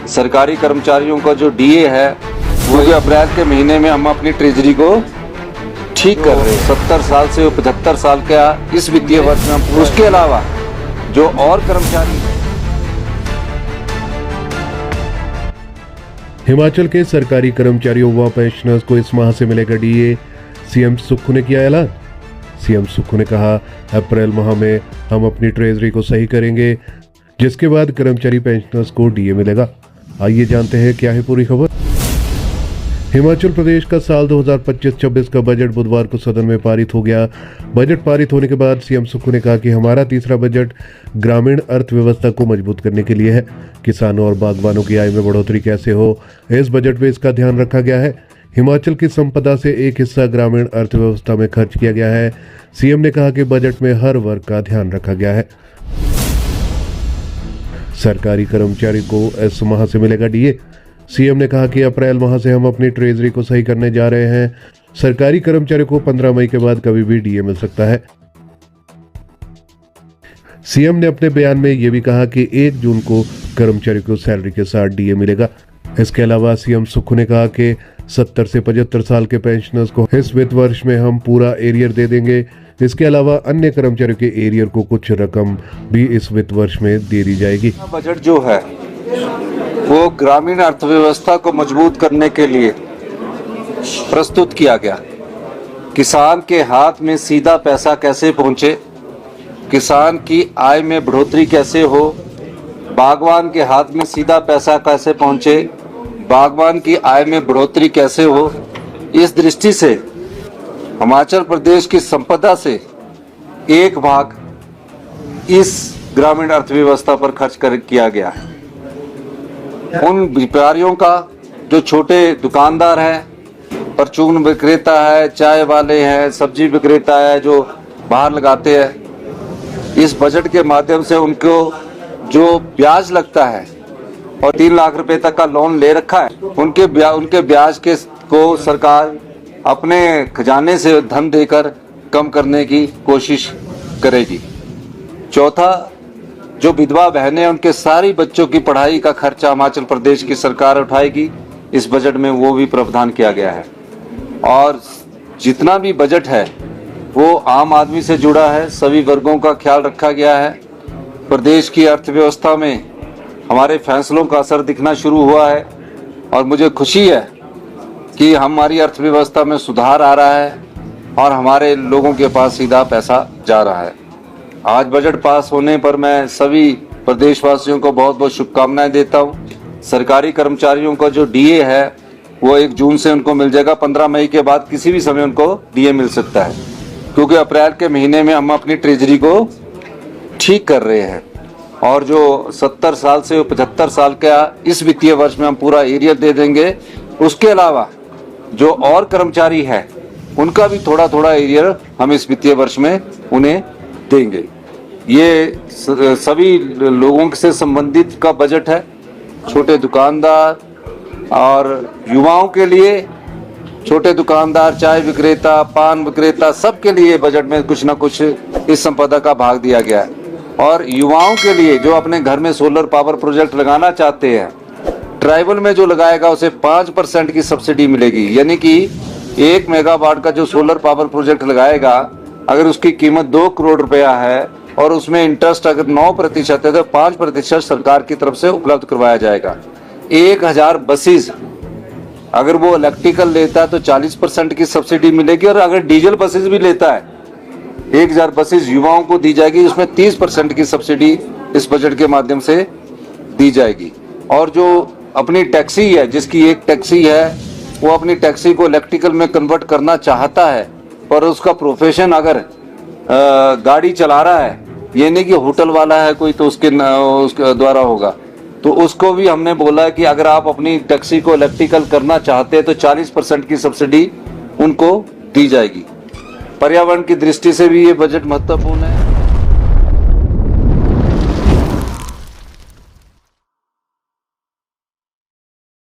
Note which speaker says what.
Speaker 1: सरकारी कर्मचारियों का जो डीए है वो अप्रैल के महीने में हम अपनी ट्रेजरी को ठीक कर रहे हैं। 70 साल से 75 साल का इस वित्तीय वर्ष में हम, उसके अलावा जो और कर्मचारी हैं।
Speaker 2: हिमाचल के सरकारी कर्मचारियों व पेंशनर्स को इस माह से मिलेगा डीए। सीएम सुक्खू ने किया ऐलान। सीएम सुक्खू ने कहा, अप्रैल माह में हम अपनी ट्रेजरी को सही करेंगे, जिसके बाद कर्मचारी पेंशनर्स को डीए मिलेगा। आइए जानते हैं क्या है पूरी खबर। हिमाचल प्रदेश का साल 2025-26 का बजट बुधवार को सदन में पारित हो गया। बजट पारित होने के बाद सीएम सुक्खू ने कहा कि हमारा तीसरा बजट ग्रामीण अर्थव्यवस्था को मजबूत करने के लिए है। किसानों और बागवानों की आय में बढ़ोतरी कैसे हो, इस बजट में इसका ध्यान रखा गया है। हिमाचल की संपदा से एक हिस्सा ग्रामीण अर्थव्यवस्था में खर्च किया गया है। सीएम ने कहा कि बजट में हर वर्ग का ध्यान रखा गया है। सरकारी कर्मचारी को इस माह से मिलेगा डीए। सीएम ने कहा कि अप्रैल माह से हम अपनी ट्रेजरी को सही करने जा रहे हैं। सरकारी कर्मचारियों को 15 मई के बाद कभी भी डीए मिल सकता है। सीएम ने अपने बयान में यह भी कहा कि 1 जून को कर्मचारी को सैलरी के साथ डीए मिलेगा। इसके अलावा सीएम सुक्खू ने कहा कि 70 से 75 साल के पेंशनर्स को इस वित्त वर्ष में हम पूरा एरियर दे देंगे। इसके अलावा अन्य कर्मचारियों के एरियर को कुछ रकम भी इस वित्त वर्ष में दे दी जाएगी।
Speaker 1: बजट जो है वो ग्रामीण अर्थव्यवस्था को मजबूत करने के लिए प्रस्तुत किया गया। किसान के हाथ में सीधा पैसा कैसे पहुंचे, किसान की आय में बढ़ोतरी कैसे हो, बागवान के हाथ में सीधा पैसा कैसे पहुंचे, बागवान की आय में बढ़ोतरी कैसे हो, इस दृष्टि से हिमाचल प्रदेश की संपदा से एक भाग इस ग्रामीण अर्थव्यवस्था पर खर्च किया गया है। उन व्यापारियों का जो छोटे दुकानदार हैं, परचून विक्रेता है, चाय वाले हैं, सब्जी विक्रेता है, जो बाहर लगाते हैं, इस बजट के माध्यम से उनको जो ब्याज लगता है और 3 लाख रुपए तक का लोन ले रखा है, उनके ब्याज के को सरकार अपने खजाने से धन देकर कम करने की कोशिश करेगी। चौथा, जो विधवा बहनें हैं उनके सारी बच्चों की पढ़ाई का खर्चा हिमाचल प्रदेश की सरकार उठाएगी। इस बजट में वो भी प्रावधान किया गया है। और जितना भी बजट है वो आम आदमी से जुड़ा है, सभी वर्गों का ख्याल रखा गया है। प्रदेश की अर्थव्यवस्था में हमारे फैसलों का असर दिखना शुरू हुआ है और मुझे खुशी है कि हमारी अर्थव्यवस्था में सुधार आ रहा है और हमारे लोगों के पास सीधा पैसा जा रहा है। आज बजट पास होने पर मैं सभी प्रदेशवासियों को बहुत बहुत शुभकामनाएं देता हूं। सरकारी कर्मचारियों का जो डीए है वो 1 जून से उनको मिल जाएगा। 15 मई के बाद किसी भी समय उनको डीए मिल सकता है, क्योंकि अप्रैल के महीने में हम अपनी ट्रेजरी को ठीक कर रहे हैं। और जो 70 साल से 75 साल का इस वित्तीय वर्ष में हम पूरा एरियर दे देंगे। उसके अलावा जो और कर्मचारी है उनका भी थोड़ा थोड़ा एरियर हम इस वित्तीय वर्ष में उन्हें देंगे। ये सभी लोगों से संबंधित का बजट है। छोटे दुकानदार और युवाओं के लिए, छोटे दुकानदार, चाय विक्रेता, पान विक्रेता, सबके लिए बजट में कुछ ना कुछ इस संपदा का भाग दिया गया है। और युवाओं के लिए जो अपने घर में सोलर पावर प्रोजेक्ट लगाना चाहते हैं, ट्राइबल में जो लगाएगा उसे 5% की सब्सिडी मिलेगी। यानी कि 1 मेगावाट का जो सोलर पावर प्रोजेक्ट लगाएगा, अगर उसकी कीमत 2 करोड़ रुपया है और उसमें इंटरेस्ट अगर 9% है तो 5% सरकार की तरफ से उपलब्ध करवाया जाएगा। 1000 बसेस अगर वो इलेक्ट्रिकल लेता है तो 40% की सब्सिडी मिलेगी, और अगर डीजल बसेस भी लेता है 1000 बसेस युवाओं को दी जाएगी, उसमें 30% की सब्सिडी इस बजट के माध्यम से दी जाएगी। और जो अपनी टैक्सी है, जिसकी एक टैक्सी है, वो अपनी टैक्सी को इलेक्ट्रिकल में कन्वर्ट करना चाहता है, पर उसका प्रोफेशन अगर गाड़ी चला रहा है, ये नहीं कि होटल वाला है कोई तो उसके द्वारा होगा, तो उसको भी हमने बोला कि अगर आप अपनी टैक्सी को इलेक्ट्रिकल करना चाहते हैं तो 40% की सब्सिडी उनको दी जाएगी। पर्यावरण की दृष्टि से भी ये बजट महत्वपूर्ण है।